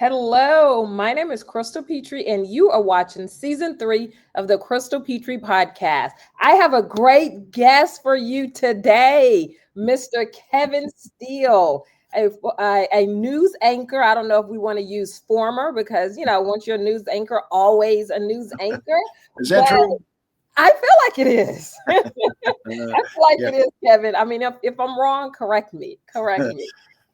Hello, my name is Crystal Petry, and you are watching season 3 of the Crystal Petry podcast. I have a great guest for you today, Mr. Kevin Steele, a news anchor. I don't know if we want to use former because, once you're a news anchor, always a news anchor. Is that But true? I feel like it is. I feel like Yeah. it is, Kevin. I mean, if I'm wrong, correct me. Correct me.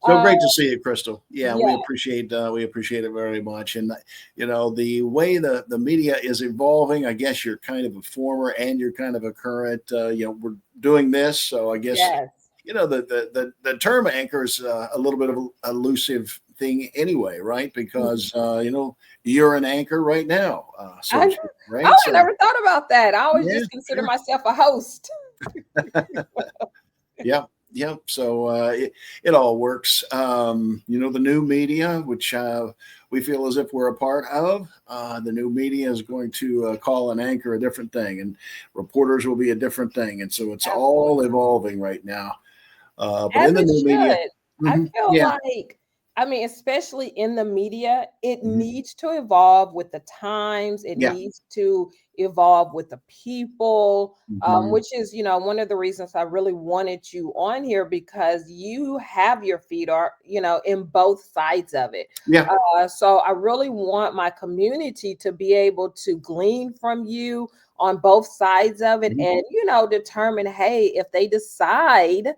So Uh, great to see you, Crystal. Yeah, yeah. we appreciate it very much. And the way the media is evolving, I guess you're kind of a former and you're kind of a current. We're doing this, so I guess Yes. the term anchor is a little bit of a elusive thing anyway, right? Because you're an anchor right now, so I to know. speak, Oh, right? I So never thought about that. I always yeah, just consider sure. myself a host. Yep, yep. So it all works. The new media, which we feel as if we're a part of, the new media is going to call an anchor a different thing, and reporters will be a different thing, and so it's all Absolutely. evolving right now. But As in the it new media, should. I feel yeah, like, I mean, especially in the media, it mhm, needs to evolve with the times. It yeah, needs to evolve with the people, mhm, which is, one of the reasons I really wanted you on here because you have your feet are, in both sides of it. yeah, So I really want my community to be able to glean from you on both sides of it mhm, and, determine, hey, if they decide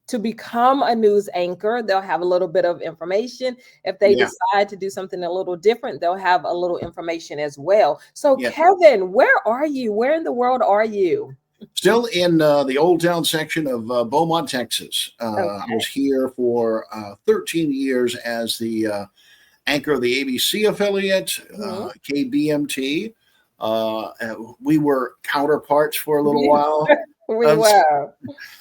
to become a news anchor, they'll have a little bit of information. If they yeah, decide to do something a little different, they'll have a little information as well. So, yeah. Kevin, where are you? Where in the world are you? Still in the Old Town section of Beaumont, Texas. I Okay. was here for 13 years as the anchor of the ABC affiliate, Mhm. KBMT. We were counterparts for a little while. We I'm, s- were.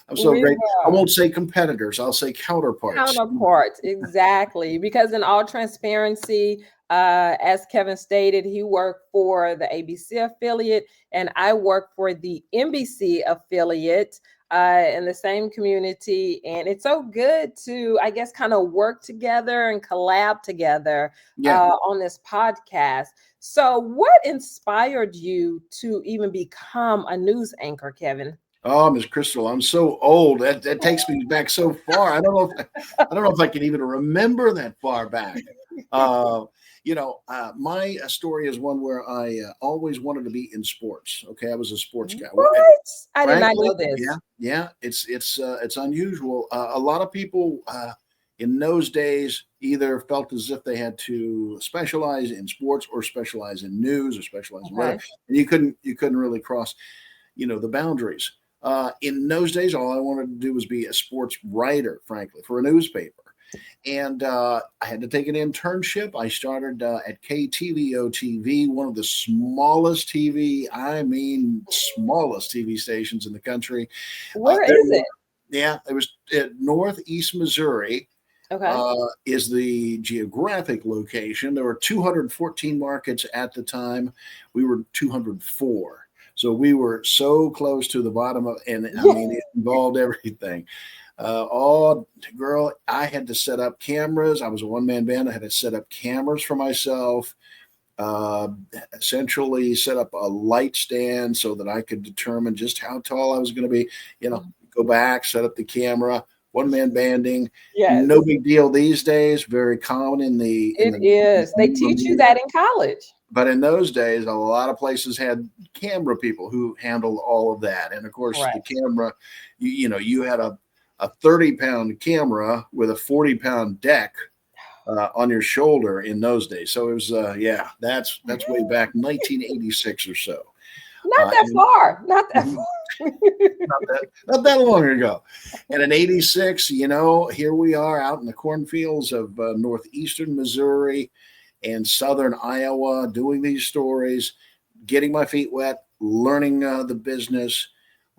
I'm so We great. I were. won't say competitors. I'll say counterparts. Counterparts, exactly. Because in all transparency, as Kevin stated, he worked for the ABC affiliate, and I work for the NBC affiliate in the same community. And it's so good to, I guess, kind of work together and collab together Yeah. on this podcast. So, what inspired you to even become a news anchor, Kevin? Oh, Miss Crystal, I'm so old. That takes me back so far. I don't know if I can even remember that far back. Uh, my story is one where I always wanted to be in sports. Okay, I was a sports guy. What? I did not Frankly, know this. yeah, it's unusual. A lot of people in those days either felt as if they had to specialize in sports or specialize in news or specialize in weather, Okay. and you couldn't really cross the boundaries. In those days, all I wanted to do was be a sports writer, frankly, for a newspaper. And I had to take an internship. I started at KTVO TV, one of the smallest I mean, smallest TV stations in the country. Where There is were, it? yeah, it was Northeast Missouri Okay. is the geographic location. There were 214 markets at the time. We were 204. So we were so close to the bottom of, and I Yeah. mean, it involved everything. Oh, girl, I had to set up cameras. I was a one man band. I had to set up cameras for myself, uh, essentially set up a light stand so that I could determine just how tall I was going to be. Go back, set up the camera, one man banding. No Yes, big deal these days. Very common in the it is. They teach you media. that in college. But in those days, a lot of places had camera people who handled all of that. And of course, the Correct. camera, you had a 30-pound camera with a 40-pound deck on your shoulder in those days. So it was, yeah, that's way back 1986 or so. Not that And far. Not that mhm, far. not that long ago. And in '86, here we are out in the cornfields of northeastern Missouri and southern Iowa doing these stories, getting my feet wet, learning the business.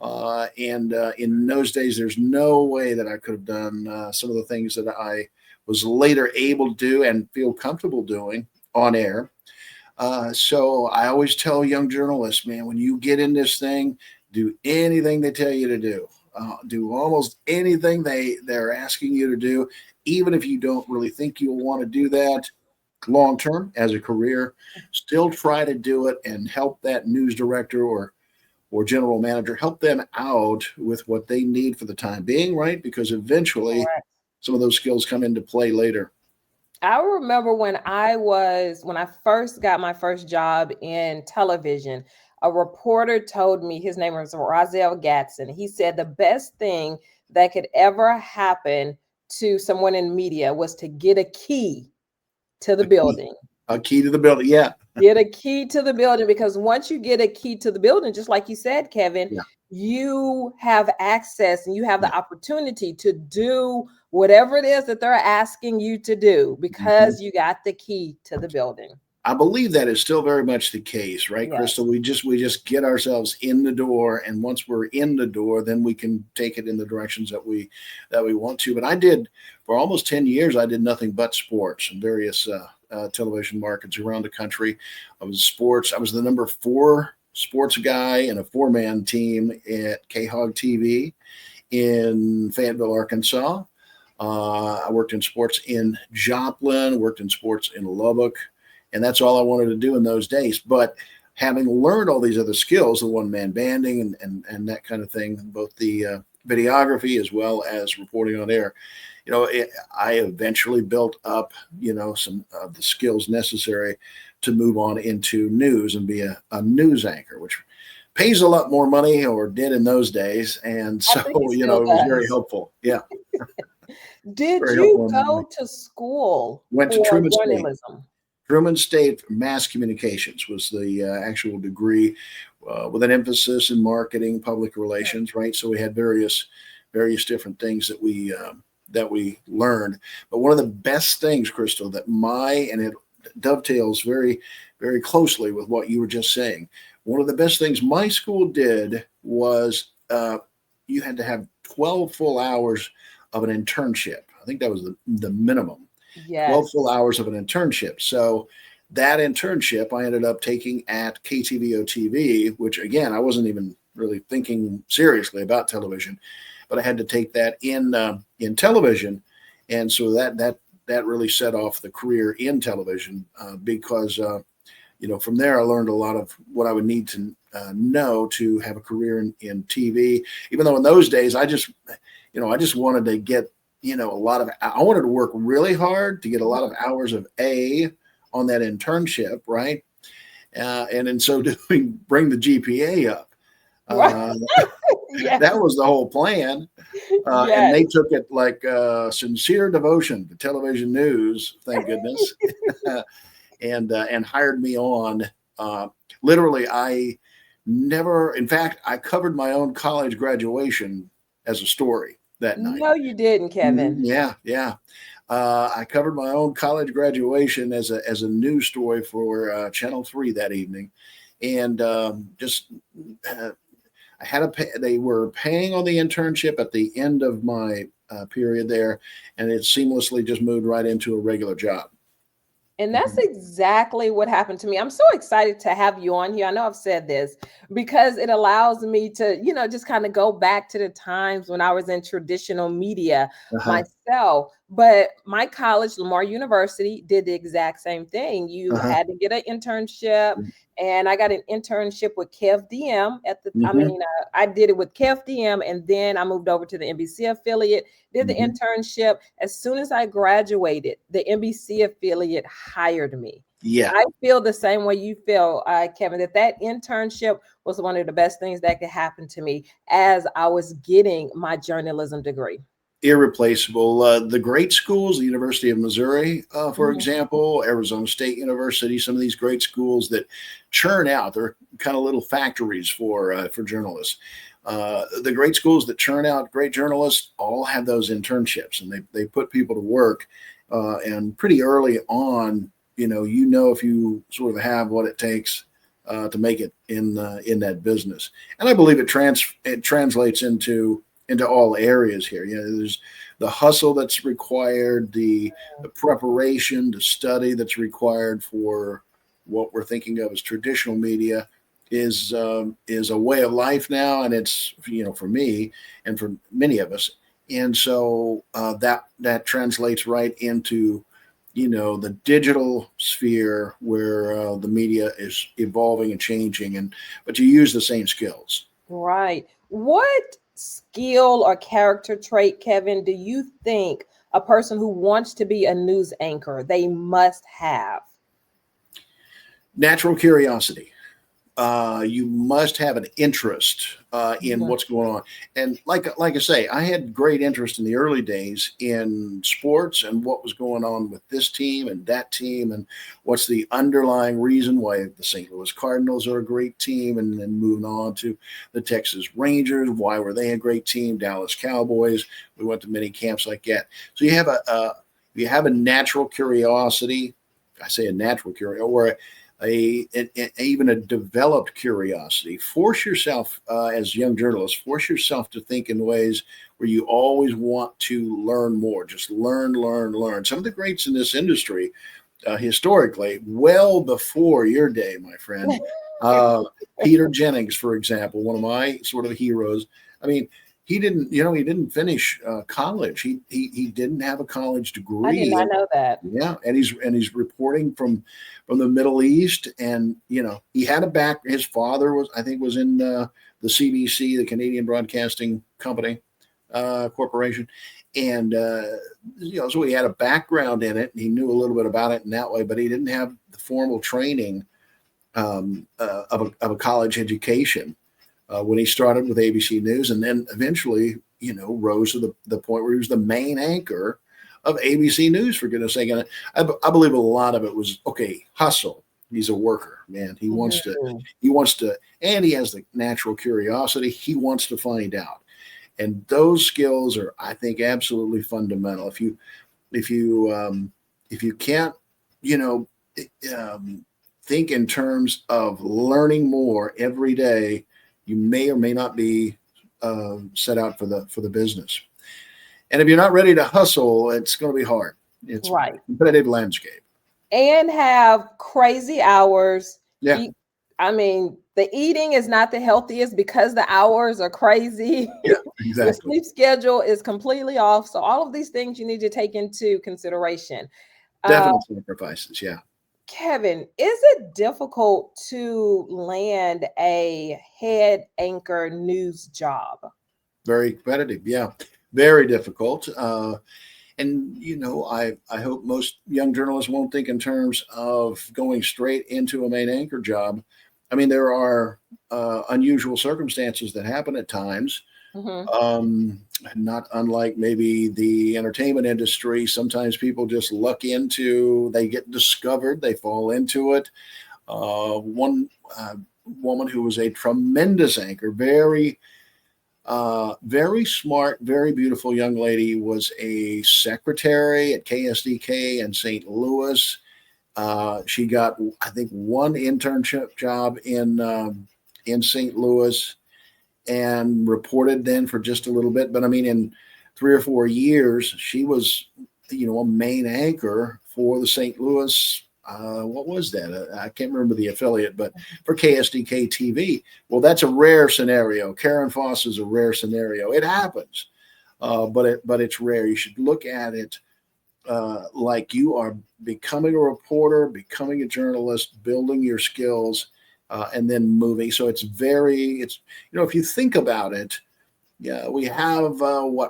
And in those days, there's no way that I could have done some of the things that I was later able to do and feel comfortable doing on air. So I always tell young journalists, man, when you get in this thing, do anything they tell you to do. Do almost anything they're asking you to do, even if you don't really think you'll want to do that. long term as a career, still try to do it and help that news director or general manager, help them out with what they need for the time being, right? Because eventually some of those skills come into play later. I remember when I first got my first job in television, a reporter told me, his name was Rozelle Gatson. He said the best thing that could ever happen to someone in media was to get a key to the A key, building. a key to the building. Yeah. Get a key to the building, because once you get a key to the building, just like you said, Kevin, Yeah. you have access and you have Yeah. the opportunity to do whatever it is that they're asking you to do Mhm. because you got the key to the building. I believe that is still very much the case, right, Crystal? Yes. We just get ourselves in the door, and once we're in the door, then we can take it in the directions that we want to. But I did for almost 10 years. I did nothing but sports in various television markets around the country. I was sports. I was the number 4 sports guy in a 4-man team at K-Hog TV in Fayetteville, Arkansas. I worked in sports in Joplin, worked in sports in Lubbock, and that's all I wanted to do in those days. But having learned all these other skills, the one-man banding and that kind of thing, both the videography as well as reporting on air, I eventually built up, some of the skills necessary to move on into news and be a news anchor, which pays a lot more money, or did in those days. And I so, think it it still was very does. helpful. Yeah, Did very you helpful in that way. go to school Went to for Truman State. journalism? Truman State Mass Communications was the actual degree, with an emphasis in marketing, public relations, right? So we had various different things that we learned. But one of the best things, Crystal, and it dovetails very, very closely with what you were just saying. One of the best things my school did was you had to have 12 full hours of an internship. I think that was the minimum. 12 Yes. full hours of an internship. So that internship I ended up taking at KTVO TV, which again, I wasn't even really thinking seriously about television, but I had to take that in television. And so that really set off the career in television, because from there I learned a lot of what I would need to know to have a career in TV. Even though in those days I just wanted to get I wanted to work really hard to get a lot of hours of A on that internship, right? And in so doing, bring the GPA up. Right. Uh, that Yes. was the whole plan. And Yes. they took it like sincere devotion to television news, thank goodness, and hired me on. Literally, in fact, I covered my own college graduation as a story that night. No, you didn't, Kevin. Yeah, yeah. I covered my own college graduation as a news story for Channel 3 that evening, and just I had they were paying on the internship at the end of my period there, and it seamlessly just moved right into a regular job. And that's Mhm. exactly what happened to me. I'm so excited to have you on here. I know I've said this because it allows me to, just kind of go back to the times when I was in traditional media Uh-huh. myself. But my college, Lamar University, did the exact same thing. You Uh-huh. had to get an internship, and I got an internship with Kev DM Mm-hmm. I did it with Kev DM, and then I moved over to the NBC affiliate, did the Mm-hmm. internship. As soon as I graduated, the NBC affiliate hired me. Yeah. I feel the same way you feel, Kevin, that internship was one of the best things that could happen to me as I was getting my journalism degree. Irreplaceable. The great schools, the University of Missouri, for Mhm. example, Arizona State University, some of these great schools that churn out, they're kind of little factories for journalists. The great schools that churn out great journalists all have those internships, and they put people to work. And pretty early on, if you sort of have what it takes to make it in that business. And I believe it translates into all areas here. There's the hustle that's required, the preparation, the study that's required for what we're thinking of as traditional media is a way of life now, and it's for me and for many of us, and so that translates right into the digital sphere where the media is evolving and changing, but you use the same skills. Right. What skill or character trait, Kevin, do you think a person who wants to be a news anchor they must have? Natural curiosity. You must have an interest in Mhm. what's going on. And like I say, I had great interest in the early days in sports and what was going on with this team and that team, and what's the underlying reason why the St. Louis Cardinals are a great team, and then moving on to the Texas Rangers. Why were they a great team? Dallas Cowboys. We went to many camps like that. So you have a natural curiosity. I say a natural curiosity, or even a developed curiosity. Force yourself, as young journalists, force yourself to think in ways where you always want to learn more. Just learn, learn, learn. Some of the greats in this industry, historically, well before your day, my friend, uh, Peter Jennings, for example, one of my sort of heroes. I mean, he didn't finish college. He didn't have a college I did degree. not know that. Yeah, and he's reporting from the Middle East, and he had a back. His father was, I think, was in the CBC, the Canadian Broadcasting Company Corporation, and so he had a background in it, and he knew a little bit about it in that way, but he didn't have the formal training of a college education when he started with ABC News, and then eventually, rose to the point where he was the main anchor of ABC News, for goodness sake. And I believe a lot of it was, okay, hustle. He's a worker, man. Mhm. He wants to, and he has the natural curiosity. He wants to find out. And those skills are, I think, absolutely fundamental. If you, if you can't, you know, think in terms of learning more every day, you may or may not be set out for the business. And if you're not ready to hustle, it's going to be hard. It's a Right. competitive landscape. And have crazy hours. Yeah, You, I mean, the eating is not the healthiest because the hours are crazy. yeah, Your exactly. sleep schedule is completely off. So all of these things you need to take into consideration. Uh, Definite sacrifices. Yeah, Kevin, is it difficult to land a head anchor news job? very competitive. Yeah, very difficult. And I hope most young journalists won't think in terms of going straight into a main anchor job. I mean, there are unusual circumstances that happen at times. Hmm. Um, Not unlike maybe the entertainment industry. Sometimes people just luck into, they get discovered, they fall into it. One woman who was a tremendous anchor, very smart, very beautiful young lady, was a secretary at KSDK in St. Louis. She got, I think, one internship job in St. Louis, and reported then for just a little bit. But I mean, in 3 or 4 years, she was, a main anchor for the St. Louis. What was that? I can't remember the affiliate, but for KSDK TV. Well, that's a rare scenario. Karen Foss is a rare scenario. It happens, but it's rare. You should look at it like you are becoming a reporter, becoming a journalist, building your skills, and then moving. So if you think about it, yeah, we have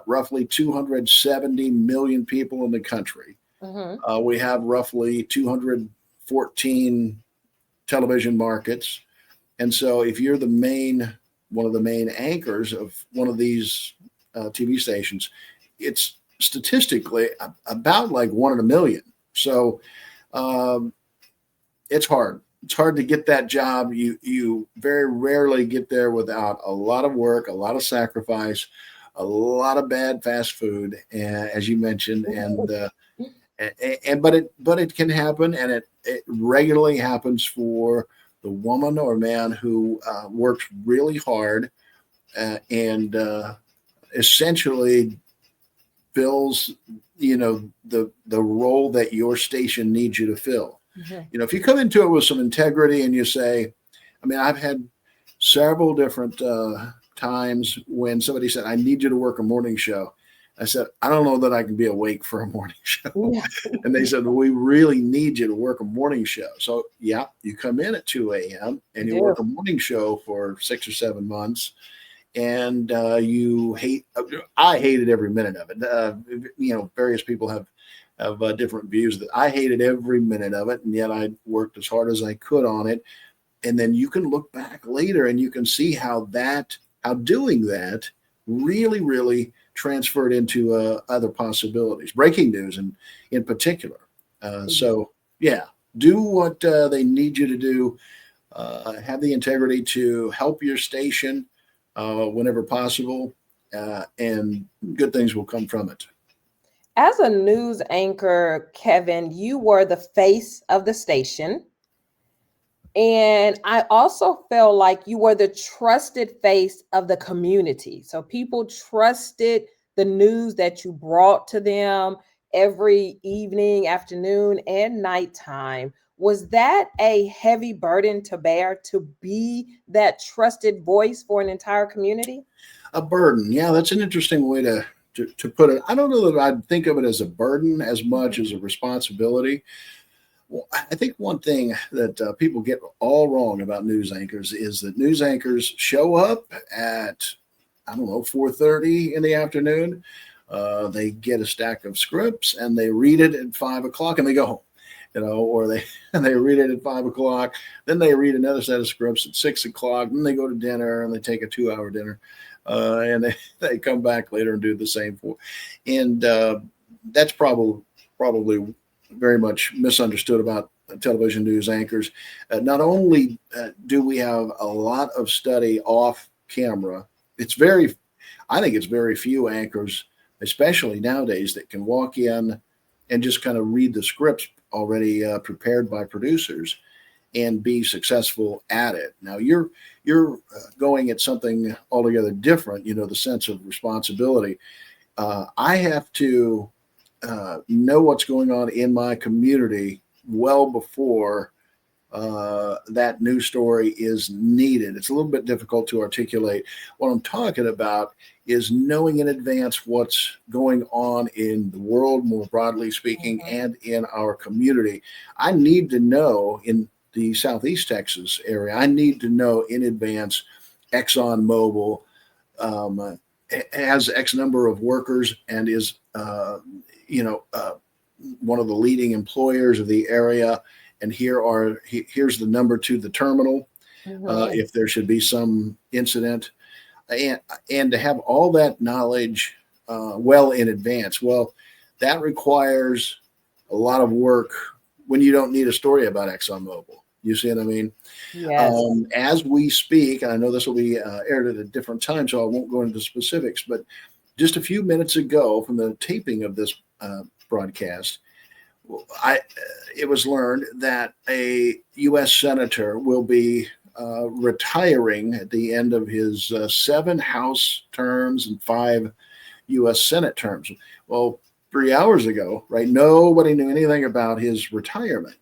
roughly 270 million people in the country. Hmm. We have roughly 214 television markets. And so if you're one of the main anchors of one of these TV stations, it's statistically about like one in a million. So um, it's hard. It's hard to get that job. You very rarely get there without a lot of work, a lot of sacrifice, a lot of bad fast food, as you mentioned, but it can happen, and it regularly happens for the woman or man who works really hard and essentially fills the role that your station needs you to fill. Hmm. If you come into it with some integrity and you say, I mean, I've had several different times when somebody said, I need you to work a morning show. I said, I don't know that I can be awake for a morning show. Yeah. And they said, well, we really need you to work a morning show. So, yeah, you come in at 2 a.m. and You you do. work a morning show for 6 or 7 months. And I hated every minute of it. Various people have different views. That I hated every minute of it. And yet I worked as hard as I could on it. And then you can look back later and you can see how doing that really, really transferred into other possibilities, breaking news in particular. So, yeah, do what they need you to do. Have the integrity to help your station whenever possible, and good things will come from it. As a news anchor, Kevin, you were the face of the station. And I also felt like you were the trusted face of the community. So people trusted the news that you brought to them every evening, afternoon, and nighttime. Was that a heavy burden to bear, to be that trusted voice for an entire community? A burden, yeah, that's an interesting way to put it. I don't know that I'd think of it as a burden as much as a responsibility. Well, I think one thing that people get all wrong about news anchors is that news anchors show up at, I don't know, 4:30 in the afternoon. They get a stack of scripts and they read it at 5 o'clock and they go home. Or they and they read it at 5 o'clock. Then they read another set of scripts at 6 o'clock. Then they go to dinner and they take a 2 hour dinner, and they come back later and do the same for. And that's probably very much misunderstood about television news anchors. Not only do we have a lot of study off camera, I think it's very few anchors, especially nowadays, that can walk in and just kind of read the scripts already prepared by producers and be successful at it. Now you're going at something altogether different. The sense of responsibility. I have to know what's going on in my community well before that news story is needed. It's a little bit difficult to articulate. What I'm talking about is knowing in advance what's going on in the world, more broadly speaking, and in our community. I need to know in the Southeast Texas area, I need to know in advance ExxonMobil has X number of workers and is one of the leading employers of the area, and here's the number to the terminal if there should be some incident, and to have all that knowledge well in advance. Well, that requires a lot of work when you don't need a story about ExxonMobil. You see what I mean? Yes. As we speak, and I know this will be aired at a different time, so I won't go into specifics, but just a few minutes ago from the taping of this broadcast, it was learned that a U.S. senator will be retiring at the end of his 7 House terms and 5 U.S. Senate terms. Well, 3 hours ago, right, nobody knew anything about his retirement.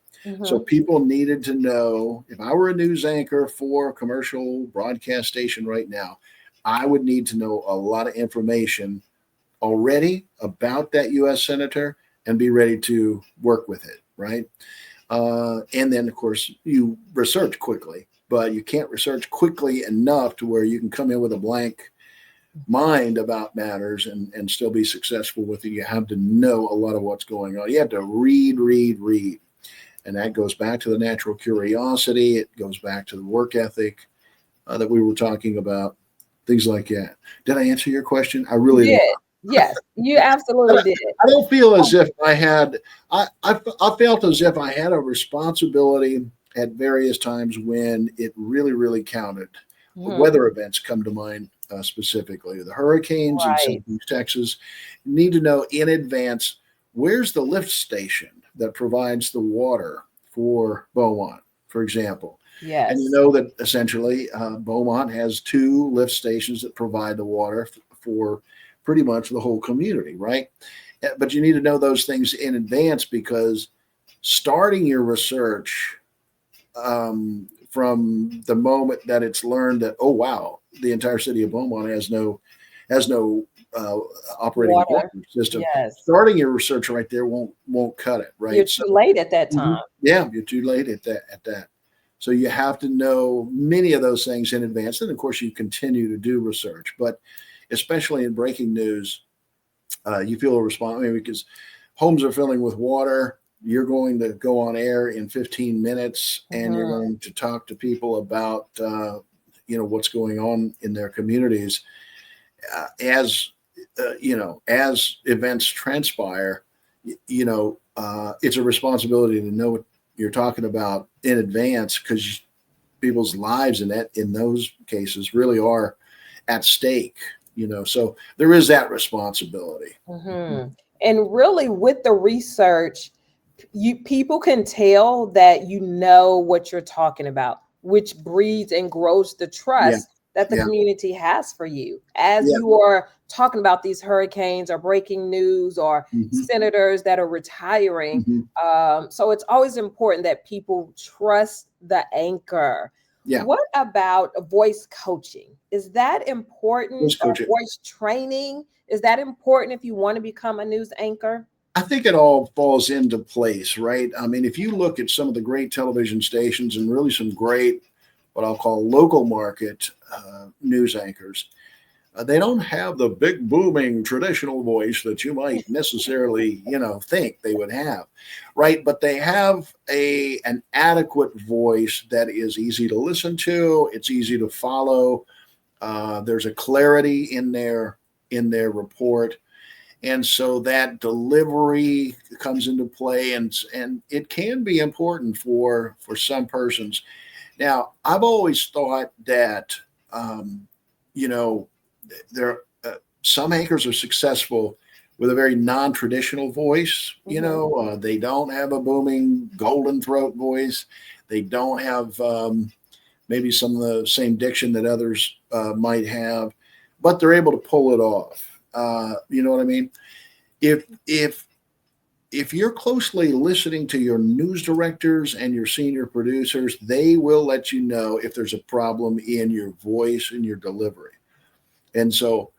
So people needed to know, if I were a news anchor for a commercial broadcast station right now, I would need to know a lot of information already about that U.S. senator and be ready to work with it, right? And then, of course, you research quickly, but you can't research quickly enough to where you can come in with a blank mind about matters and still be successful with it. You have to know a lot of what's going on. You have to read. And that goes back to the natural curiosity. It goes back to the work ethic that we were talking about, things like that. Did I answer your question? I really did. don't. Yes, you absolutely did. I don't feel as if I had, I felt as if I had a responsibility at various times when it really, really counted. Weather events come to mind specifically. The hurricanes in Right. Southeast Texas, need to know in advance, where's the lift station that provides the water for Beaumont, for example. Yes. And you know that essentially Beaumont has 2 lift stations that provide the water for pretty much the whole community, right? But you need to know those things in advance, because starting your research from the moment that it's learned that, oh, wow, the entire city of Beaumont has no has no operating water Water. system. Yes. Starting your research right there won't cut it, You're right? So too late at that time. yeah, you're too late at that. So you have to know many of those things in advance, and of course you continue to do research. But especially in breaking news, you feel a responsibility because homes are filling with water. You're going to go on air in 15 minutes, and you're Mhm. going to talk to people about what's going on in their communities as events transpire. It's a responsibility to know what you're talking about in advance because people's lives in those cases really are at stake. So there is that responsibility. Mhm. And really, with the research, people can tell that you know what you're talking about, which breeds and grows the Yeah, trust that the yeah, community has for you as yeah. you are talking about these hurricanes or breaking news or Hmm. senators that are retiring. Hmm. So it's always important that people trust the anchor. Yeah, What about voice coaching? Is that voice important, or coaching. voice training? Is that important if you want to become a news anchor? I think it all falls into place, right? I mean, if you look at some of the great television stations and really some great, what I'll call local market news anchors, they don't have the big booming traditional voice that you might necessarily, think they would have, right? But they have an adequate voice that is easy to listen to. It's easy to follow. There's a clarity in their report, and so that delivery comes into play, and it can be important for some persons. Now, I've always thought that you know there some anchors are successful with a very non-traditional voice. Mhm. They don't have a booming golden throat voice. They don't have maybe some of the same diction that others might have, but they're able to pull it off. You know what I mean? If if if you're closely listening to your news directors and your senior producers, they will let you know if there's a problem in your voice and your delivery. And so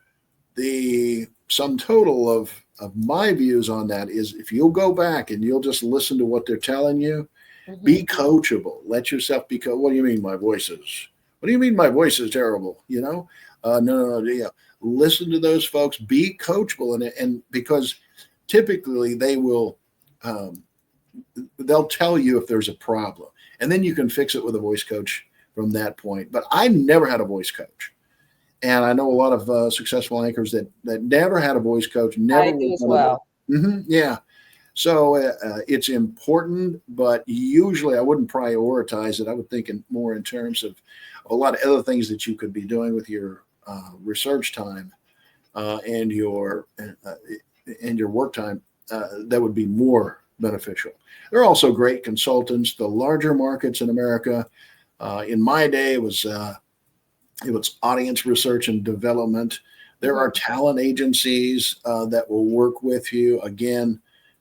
the sum total of my views on that is if you'll go back and you'll just listen to what they're telling you, be Mhm. coachable. Let yourself be What do you mean my voice is? What do you mean my voice is terrible? No, no, no. Yeah, listen to those folks. Be coachable, and because typically um, they'll tell you if there's a problem, and then you can fix it with a voice coach from that point. But I never had a voice coach, and I know a lot of successful anchors that never had a voice coach, never I do was as one of well. the. Yeah, so it's important, but usually I wouldn't prioritize it. I would think more in terms of a lot of other things that you could be doing with your research time and your work time that would be more beneficial. There are also great consultants. The larger markets in America, in my day, it was audience research and development. There are Mhm. talent agencies that will work with you. Again,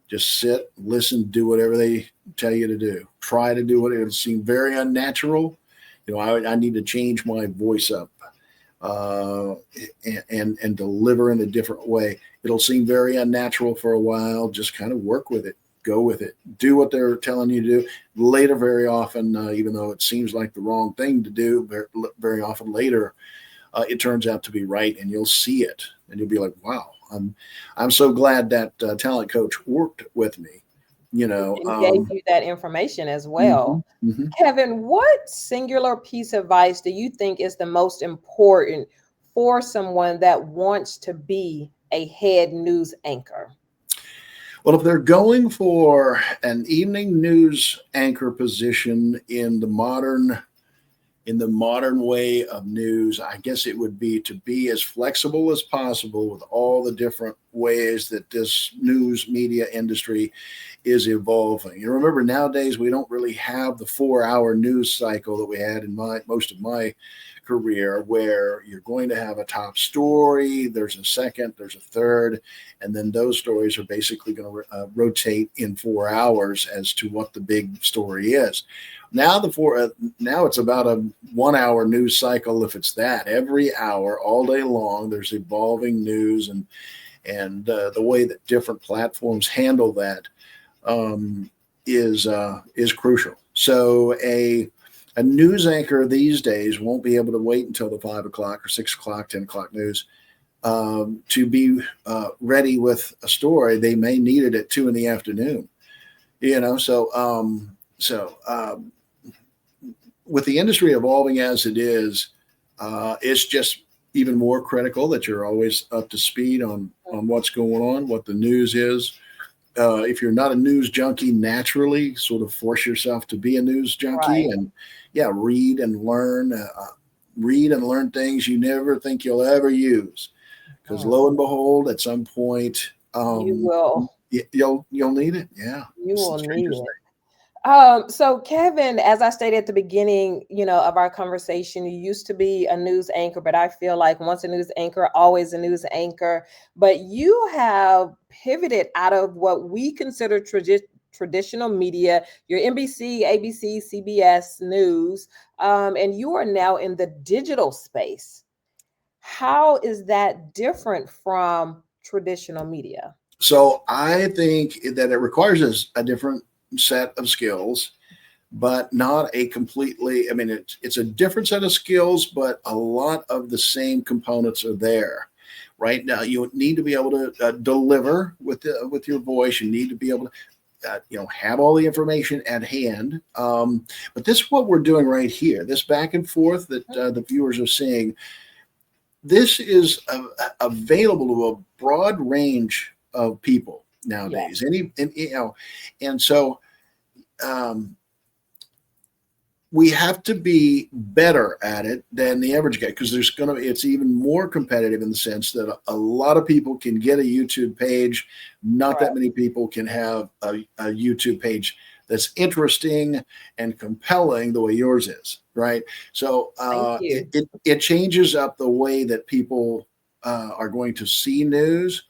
just sit, listen, do whatever they tell you to do. Try to do what it seems very unnatural. I need to change my voice up uh, and deliver in a different way. It'll seem very unnatural for a while. Just kind of work with it. Go with it. Do what they're telling you to do. Later, very often, even though it seems like the wrong thing to do, very often later, it turns out to be right, and you'll see it, and you'll be like, "Wow, I'm so glad that talent coach worked with me." You know. And gave you that information as Mhm, well. mhm. Kevin, what singular piece of advice do you think is the most important for someone that wants to be a head news anchor? Well, if they're going for an evening news anchor position in the modern way of news, I guess it would be to be as flexible as possible with all the different ways that this news media industry is evolving. You remember nowadays we don't really have the 4-hour news cycle that we had in most of my career, where you're going to have a top story, there's a second, there's a third, and then those stories are basically going to rotate in 4 hours as to what the big story is. Now now it's about a 1 hour news cycle, if it's that. Every hour, all day long, there's evolving news, and the way that different platforms handle that is crucial. So a news anchor these days won't be able to wait until the 5 o'clock or 6 o'clock, 10 o'clock news to be ready with a story. They may need it at 2 in the afternoon. With the industry evolving as it is, it's just even more critical that you're always up to speed on what's going on, what the news is. If you're not a news junkie naturally, sort of force yourself to be a news junkie, Right. and read and learn things you never think you'll ever use, because lo and behold, at some point, You will. you'll need it. Yeah, You it's the will need strangest it. thing. So Kevin, as I stated at the beginning, of our conversation, you used to be a news anchor, but I feel like once a news anchor, always a news anchor. But you have pivoted out of what we consider traditional media, your NBC, ABC, CBS News, and you are now in the digital space. How is that different from traditional media? So I think that it requires a different set of skills, but not a completely. I mean, it's a different set of skills, but a lot of the same components are there. Right now, you need to be able to deliver with your voice. You need to be able to have all the information at hand. But this is what we're doing right here. This back and forth that the viewers are seeing. This is available to a broad range of people nowadays. And so we have to be better at it than the average guy, because it's even more competitive in the sense that a lot of people can get a YouTube page. Not that many people can have a YouTube page that's interesting and compelling the way yours is, right? So Thank you. it changes up the way that people are going to see news.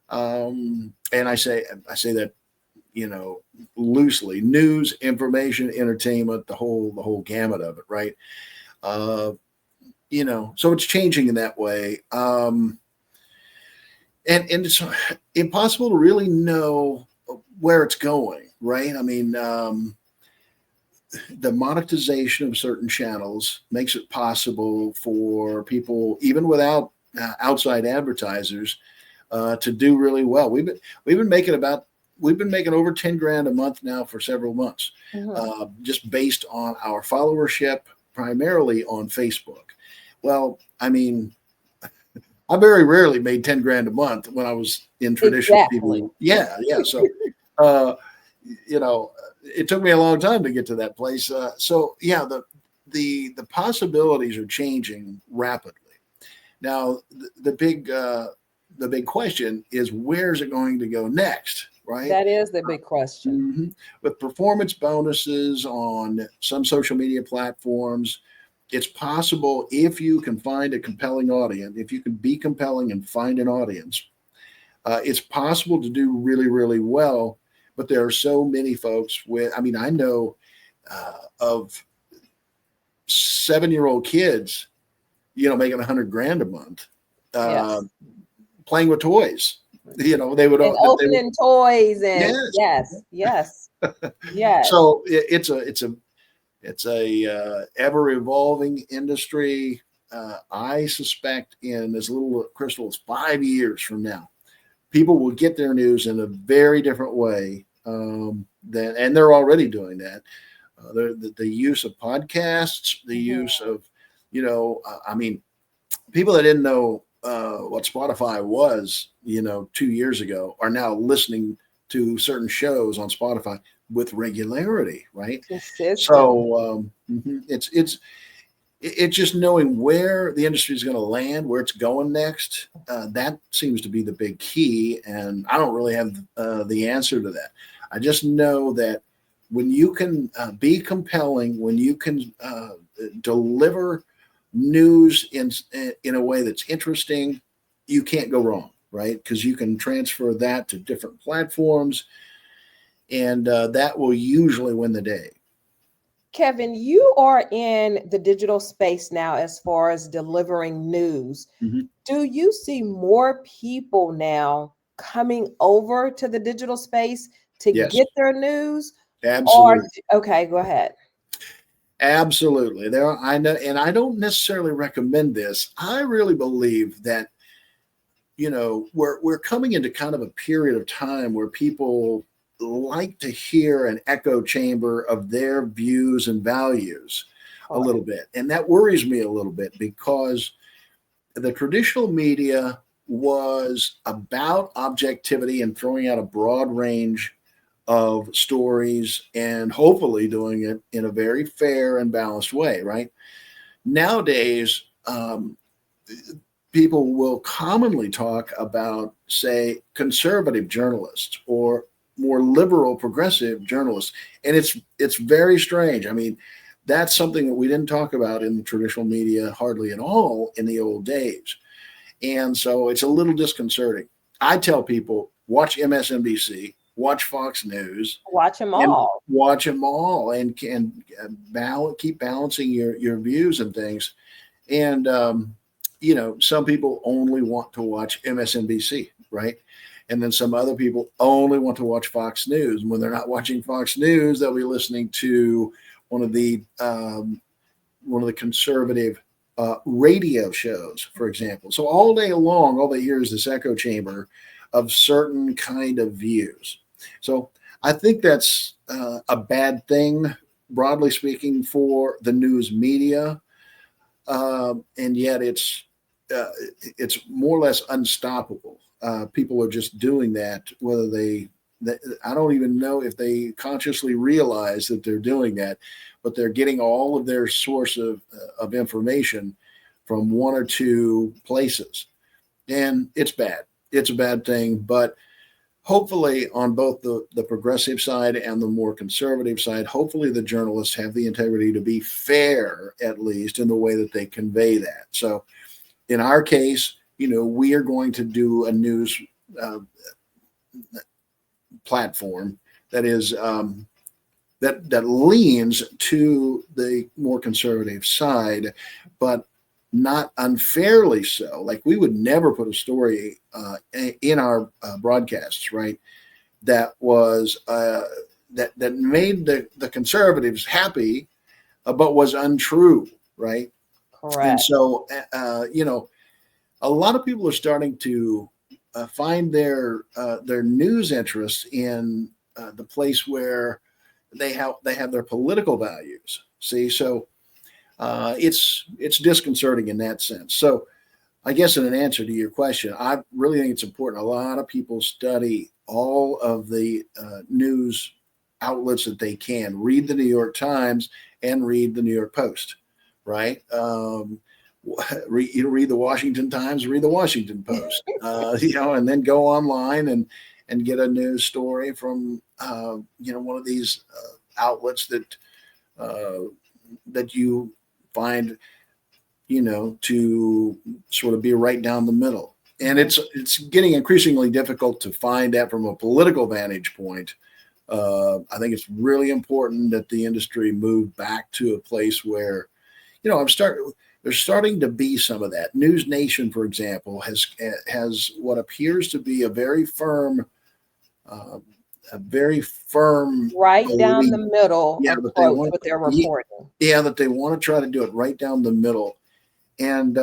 And I say that loosely: news, information, entertainment, the whole gamut of it, right? So it's changing in that way. And it's impossible to really know where it's going, right? I mean, the monetization of certain channels makes it possible for people, even without outside advertisers, to do really well. We've been making over 10 grand a month now for several months, just based on our followership, primarily on Facebook. Well, I mean, I very rarely made 10 grand a month when I was in traditional Exactly. TV. Yeah. So, it took me a long time to get to that place. The possibilities are changing rapidly. Now, the big question is, where's it going to go next, right? That is the big question. Mm-hmm. With performance bonuses on some social media platforms, it's possible, if you can find a compelling audience, if you can be compelling and find an audience, it's possible to do really, really well. But there are so many folks I know of 7-year-old kids, making 100 grand a month, Yes. playing with toys. They would, And they would, opening toys and yes. yes. Yes. So it's a ever evolving industry. I suspect in as little, Crystal, as 5 years from now, people will get their news in a very different way. And they're already doing that. The use of podcasts, the use of, people that didn't know what Spotify was, 2 years ago, are now listening to certain shows on Spotify with regularity, right? Consistent. So it's just knowing where the industry is going to land, where it's going next. That seems to be the big key. And I don't really have the answer to that. I just know that when you can be compelling, when you can deliver news in a way that's interesting, you can't go wrong, right? Because you can transfer that to different platforms, and that will usually win the day. Kevin, you are in the digital space now as far as delivering news. Mm-hmm. Do you see more people now coming over to the digital space to Yes, get their news? Or, absolutely. okay, go ahead. Absolutely. I know, and I don't necessarily recommend this. I really believe that, we're coming into kind of a period of time where people like to hear an echo chamber of their views and values a Correct. little bit. And that worries me a little bit because the traditional media was about objectivity and throwing out a broad range of stories and hopefully doing it in a very fair and balanced way, right? Nowadays, people will commonly talk about, say, conservative journalists or more liberal progressive journalists, and it's very strange. I mean, that's something that we didn't talk about in the traditional media hardly at all in the old days, and so it's a little disconcerting. I tell people, watch MSNBC, watch Fox News, Watch them and all. watch them all, and can keep balancing your views and things. And some people only want to watch MSNBC, right? And then some other people only want to watch Fox News. And when they're not watching Fox News, they'll be listening to one of the conservative radio shows, for example. So all day long, all they hear is this echo chamber of certain kind of views. So I think that's a bad thing, broadly speaking, for the news media, and yet it's more or less unstoppable. People are just doing that, whether I don't even know if they consciously realize that they're doing that, but they're getting all of their source of information from one or two places, and it's bad. It's a bad thing, but hopefully on both the progressive side and the more conservative side, hopefully the journalists have the integrity to be fair, at least in the way that they convey that. So in our case, we are going to do a news platform that is that leans to the more conservative side, but not unfairly so. Like, we would never put a story in our broadcasts, right? That was that made the conservatives happy, but was untrue, right? And Correct. so, a lot of people are starting to find their news interests in the place where they have their political values. See, so it's disconcerting in that sense. So I guess in an answer to your question, I really think it's important. A lot of people study all of the news outlets that they can. Read the New York Times and read the New York Post, right? Read the Washington Times, read the Washington Post, and then go online and get a news story from one of these outlets that you find to sort of be right down the middle. And it's getting increasingly difficult to find that from a political vantage point. I think it's really important that the industry move back to a place where, there's starting to be some of that. News Nation, for example, has what appears to be a very firm Right down the belief, middle that they approach want, with their reporting. that they want to try to do it right down the middle, and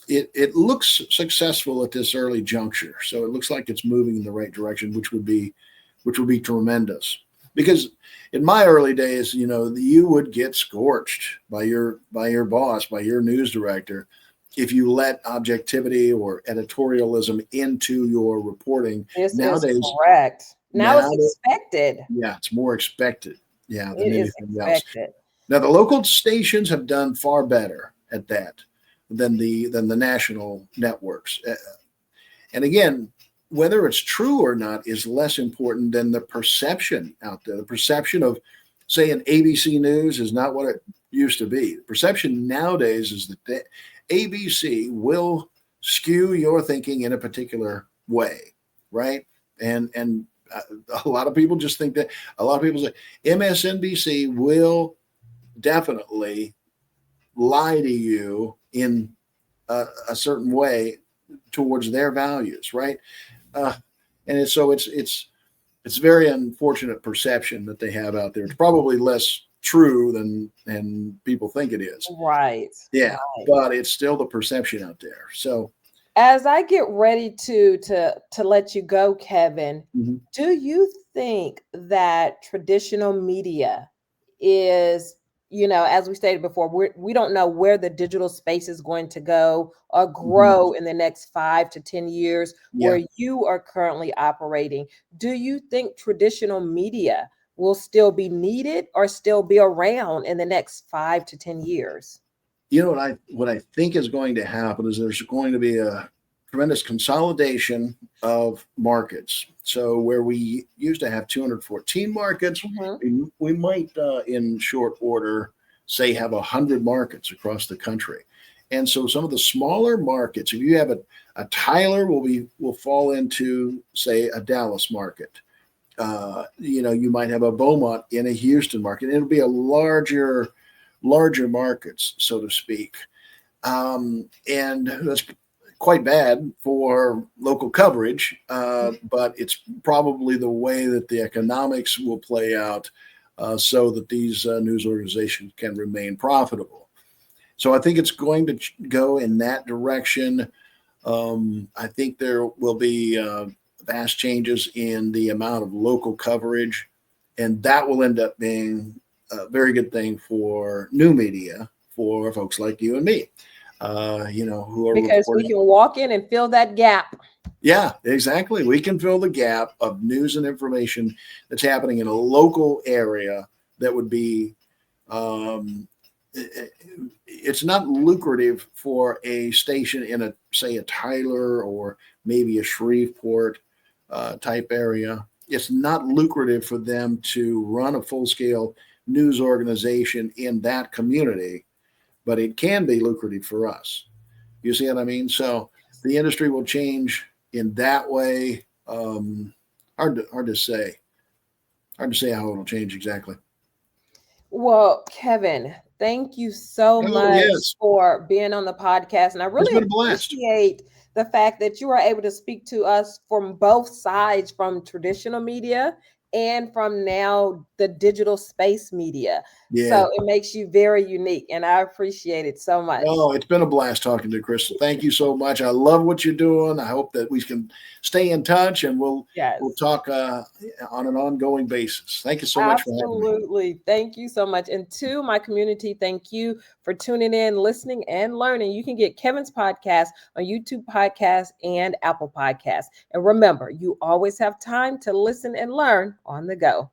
it looks successful at this early juncture. So it looks like it's moving in the right direction, which would be tremendous. Because in my early days, you would get scorched by your boss, by your news director, if you let objectivity or editorialism into your reporting. This is Nowadays, correct. Now it's now expected. yeah, it's more expected. Yeah, than It is anything else. expected. Now, the local stations have done far better at that than the national networks. And again, whether it's true or not is less important than the perception out there. The perception of, say, an ABC News is not what it used to be. The perception nowadays is that the ABC will skew your thinking in a particular way, right? And a lot of people just think that. A lot of people say MSNBC will definitely lie to you in a certain way towards their values, right? Uh, and it's very unfortunate perception that they have out there. It's probably less true than people think it is. Right. Yeah, Right. but it's still the perception out there. So, As I get ready to let you go, Kevin, mhm. do you think that traditional media is, as we stated before, we don't know where the digital space is going to go or Mhm. grow in the next 5 to 10 years Yeah, where you are currently operating? Do you think traditional media will still be needed or still be around in the next 5 to 10 years? what I think is going to happen is there's going to be a tremendous consolidation of markets. So where we used to have 214 markets, Mhm. we might, in short order, say have 100 markets across the country. And so some of the smaller markets, if you have a Tyler, will fall into, say, a Dallas market. You might have a Beaumont in a Houston market. It'll be a larger markets, so to speak. And that's quite bad for local coverage, but it's probably the way that the economics will play out, so that these news organizations can remain profitable. So I think it's going to go in that direction. I think there will be vast changes in the amount of local coverage, and that will end up being a very good thing for new media, for folks like you and me, who are Because we reporting. can walk in and fill that gap. Yeah, exactly. We can fill the gap of news and information that's happening in a local area that would be. Um, it's not lucrative for a station in say a Tyler or maybe a Shreveport type area. It's not lucrative for them to run a full scale news organization in that community, but it can be lucrative for us. You see what I mean? So the industry will change in that way. Hard to say. Hard to say how it'll change exactly. Well, Kevin, thank you so Oh much yes, for being on the podcast. And I it's really been a blast. appreciate the fact that you are able to speak to us from both sides, from traditional media and from now the digital space media. Yeah. So it makes you very unique. And I appreciate it so much. Oh, it's been a blast talking to you, Crystal. Thank you so much. I love what you're doing. I hope that we can stay in touch, and we'll Yes. talk on an ongoing basis. Thank you so much for having me. Absolutely. Thank you so much. And to my community, thank you for tuning in, listening, and learning. You can get Kevin's podcast on YouTube Podcast and Apple Podcasts. And remember, you always have time to listen and learn on the go.